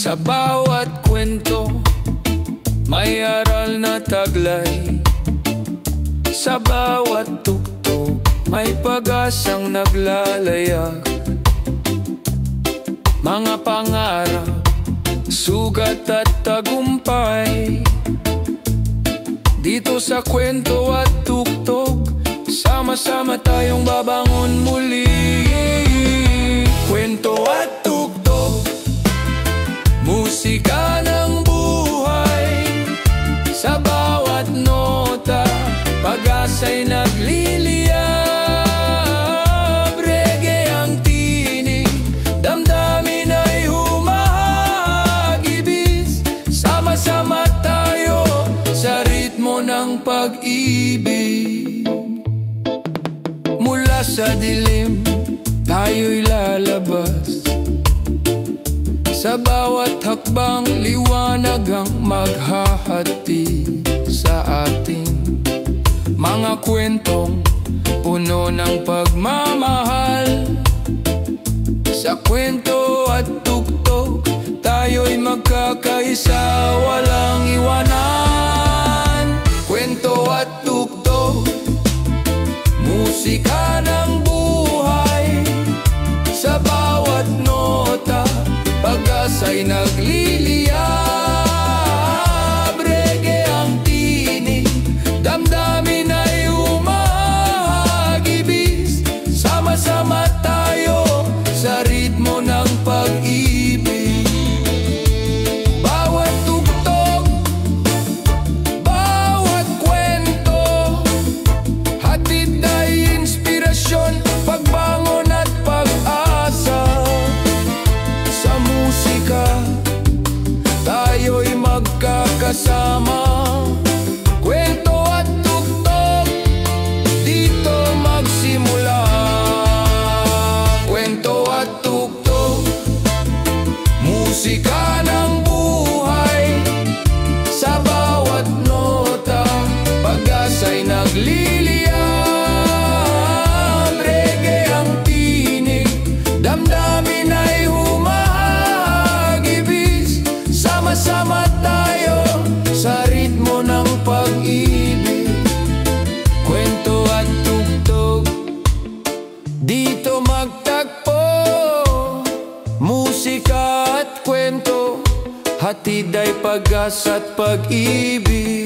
Sa bawat kwento may aral na taglay. Sa bawat tugtog may pag-asang naglalayag. Mga pangarap, sugat at tagumpay. Dito sa kwento at tugtog, sama-sama tayong babangon muli. Kwento at tugtog, musika ng buhay. Sa bawat nota, pag-asa'y nagliliyab. Reggae ang tinig, damdamin ay humahagibis. Sama-sama tayo sa ritmo ng pag-ibig. Mula sa dilim, tayo'y lalabas. Sa bawat hakbang, liwanag ang maghahati sa ating mga kwentong puno ng pagmamahal. Sa kwento at tugtog, tayo'y magkakaisa, walang iwanan. Kwento at tugtog, musika ng buhay. Sa bawat nota, pag-asa'y nagliliyab. Reggae ang tinig, damdamin ay humahagibis. Sama-sama tayo sa ritmo ng pag-ibig. Bawat tugtog, bawat kwento, hatid ay inspirasyon, pagbangon at pag-asa. Sa musika, tayo'y magkakasama. Kwento at tugtog, dito magsimula. Kwento at tugtog, musika ng buhay. Sa bawat nota, pag-asa'y nagliliyab. Reggae ang tinig, damdamin ay humahagibis. Sama-sama tayo sa ritmo ng pag-ibig. Kwento at tugtog, dito magtagpo. Musika at kwento, hatid ay pag-asa at pag-ibig.